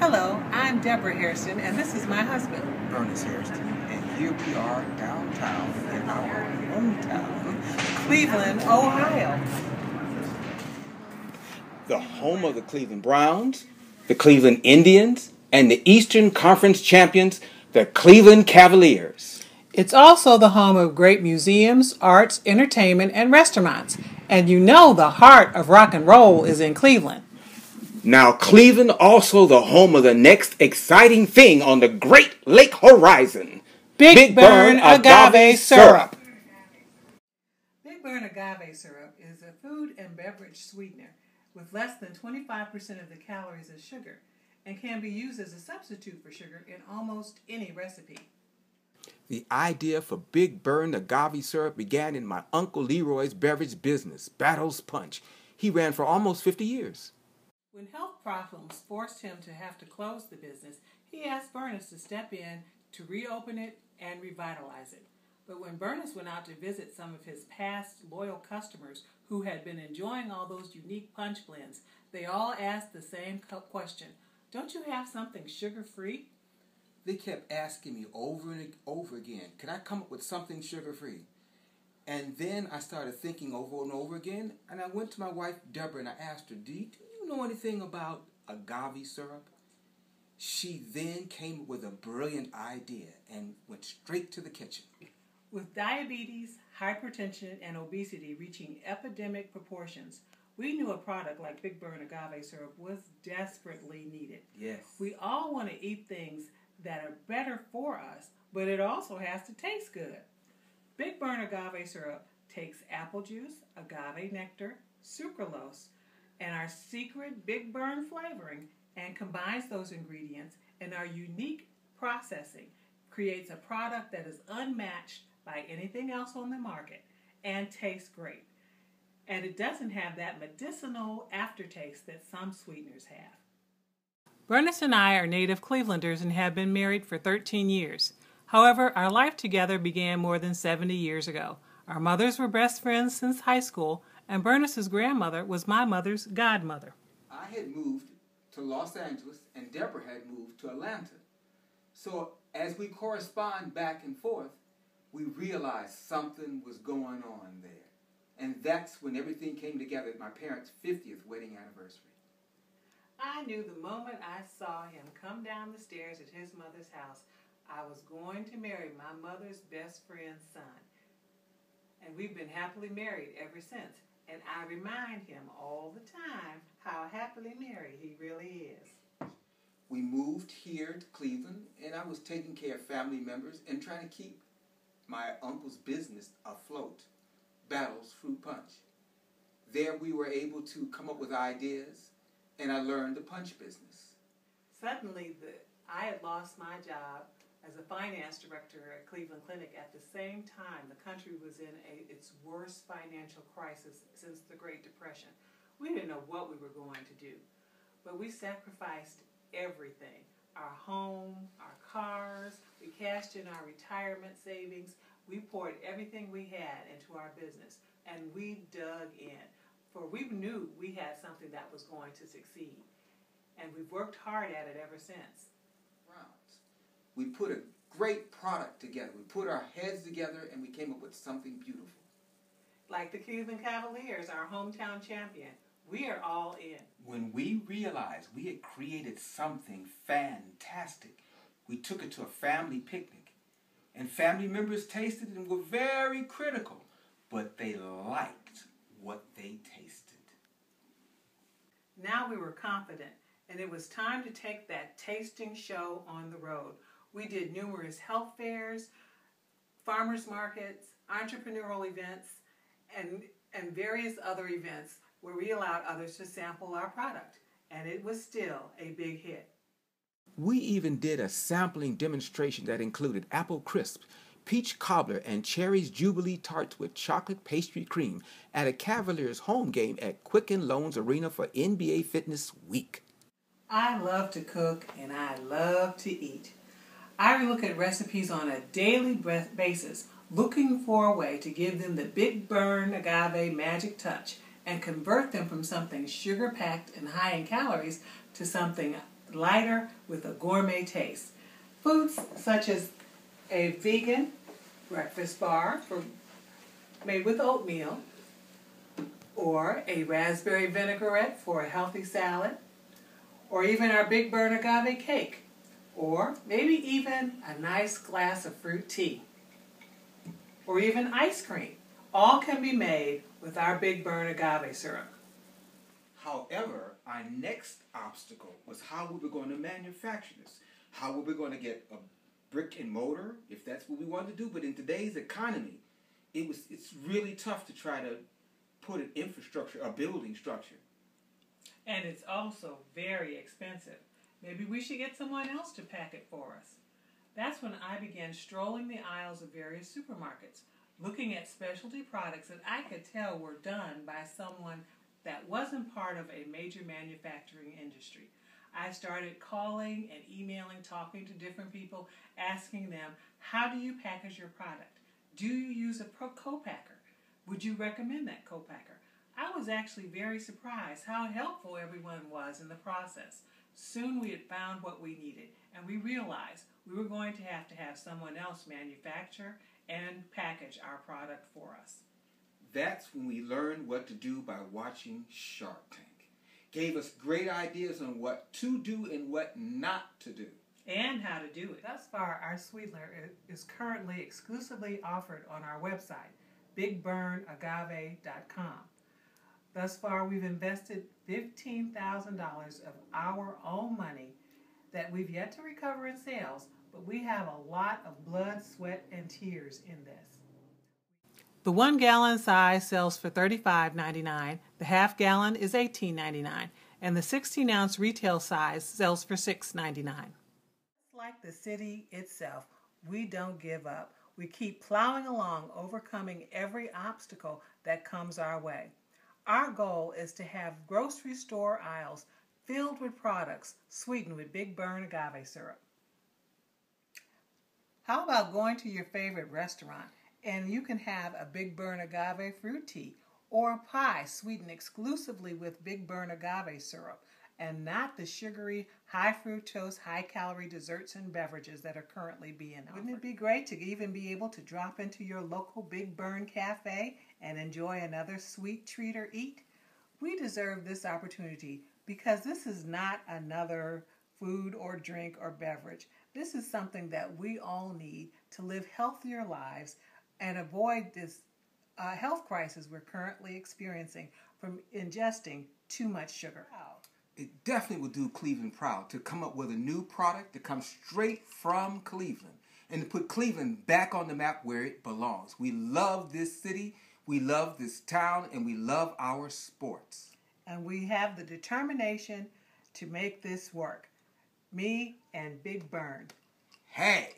Hello, I'm Deborah Hairston, and this is my husband. Ernest Hairston, and here we are downtown in our hometown, Cleveland, Ohio. the home of the Cleveland Browns, the Cleveland Indians, and the Eastern Conference champions, the Cleveland Cavaliers. It's also the home of great museums, arts, entertainment, and restaurants. And you know the heart of rock and roll is in Cleveland. Now, Cleveland also the home of the next exciting thing on the Great Lake horizon. Big Burn Agave Syrup. Big Burn Agave Syrup is a food and beverage sweetener with less than 25% of the calories as sugar and can be used as a substitute for sugar in almost any recipe. The idea for Big Burn Agave Syrup began in my Uncle Leroy's beverage business, Battles Punch. He ran for almost 50 years. When health problems forced him to have to close the business, he asked Bernice to step in to reopen it and revitalize it. But when Bernice went out to visit some of his past loyal customers who had been enjoying all those unique punch blends, they all asked the same question, "Don't you have something sugar-free?" They kept asking me over and over again, can I come up with something sugar-free? And then I started thinking over and over again, and I went to my wife, Deborah, and I asked her, do you know anything about agave syrup? She then came up with a brilliant idea and went straight to the kitchen. With diabetes, hypertension, and obesity reaching epidemic proportions, we knew a product like Big Burn Agave Syrup was desperately needed. Yes. We all want to eat things that are better for us, but it also has to taste good. Big Burn Agave Syrup takes apple juice, agave nectar, sucralose, and our secret Big Burn flavoring and combines those ingredients, and our unique processing creates a product that is unmatched by anything else on the market and tastes great. And it doesn't have that medicinal aftertaste that some sweeteners have. Bernice and I are native Clevelanders and have been married for 13 years. However, our life together began more than 70 years ago. Our mothers were best friends since high school, and Bernice's grandmother was my mother's godmother. I had moved to Los Angeles, and Deborah had moved to Atlanta. So as we correspond back and forth, we realized something was going on there. And that's when everything came together at my parents' 50th wedding anniversary. I knew the moment I saw him come down the stairs at his mother's house, I was going to marry my mother's best friend's son. And we've been happily married ever since. And I remind him all the time how happily married he really is. We moved here to Cleveland, and I was taking care of family members and trying to keep my uncle's business afloat, Battles Fruit Punch. There we were able to come up with ideas, and I learned the punch business. Suddenly, I had lost my job as a finance director at Cleveland Clinic at the same time the country was in its worst financial crisis since the Great Depression. We didn't know what we were going to do, but we sacrificed everything. Our home, our cars, we cashed in our retirement savings. We poured everything we had into our business, and we dug in, for we knew we had something that was going to succeed, and we've worked hard at it ever since. We put a great product together. We put our heads together, and we came up with something beautiful. Like the Cleveland Cavaliers, our hometown champion, we are all in. When we realized we had created something fantastic, we took it to a family picnic, and family members tasted it and were very critical, but they liked what they tasted. Now we were confident, and it was time to take that tasting show on the road. We did numerous health fairs, farmers markets, entrepreneurial events, and various other events where we allowed others to sample our product, and it was still a big hit. We even did a sampling demonstration that included apple crisp, peach cobbler, and cherries Jubilee tarts with chocolate pastry cream at a Cavaliers home game at Quicken Loans Arena for NBA Fitness Week. I love to cook, and I love to eat. I look at recipes on a daily basis, looking for a way to give them the Big Burn Agave magic touch and convert them from something sugar-packed and high in calories to something lighter with a gourmet taste. Foods such as a vegan breakfast bar made with oatmeal, or a raspberry vinaigrette for a healthy salad, or even our Big Burn Agave cake, or maybe even a nice glass of fruit tea, or even ice cream. All can be made with our Big Burn Agave syrup. However, our next obstacle was how we were going to manufacture this. How we were going to get a brick and mortar, if that's what we wanted to do. But in today's economy, it's really tough to try to put an infrastructure, a building structure. And it's also very expensive. Maybe we should get someone else to pack it for us. That's when I began strolling the aisles of various supermarkets, looking at specialty products that I could tell were done by someone that wasn't part of a major manufacturing industry. I started calling and emailing, talking to different people, asking them, how do you package your product? Do you use a co-packer? Would you recommend that co-packer? I was actually very surprised how helpful everyone was in the process. Soon we had found what we needed, and we realized we were going to have someone else manufacture and package our product for us. That's when we learned what to do by watching Shark Tank. Gave us great ideas on what to do and what not to do. And how to do it. Thus far, our Sweetler is currently exclusively offered on our website, bigburnagave.com. Thus far, we've invested $15,000 of our own money that we've yet to recover in sales, but we have a lot of blood, sweat, and tears in this. The 1 gallon size sells for $35.99, the half gallon is $18.99, and the 16-ounce retail size sells for $6.99. Like the city itself, we don't give up. We keep plowing along, overcoming every obstacle that comes our way. Our goal is to have grocery store aisles filled with products sweetened with Big Burn Agave syrup. How about going to your favorite restaurant and you can have a Big Burn Agave fruit tea or a pie sweetened exclusively with Big Burn Agave syrup and not the sugary, high fructose, high calorie desserts and beverages that are currently being offered. Wouldn't it be great to even be able to drop into your local Big Burn cafe and enjoy another sweet treat or eat? We deserve this opportunity because this is not another food or drink or beverage. This is something that we all need to live healthier lives and avoid this health crisis we're currently experiencing from ingesting too much sugar. It definitely will do Cleveland proud to come up with a new product that comes straight from Cleveland and to put Cleveland back on the map where it belongs. We love this city, we love this town, and we love our sports. And we have the determination to make this work. Me and Big Burn. Hey!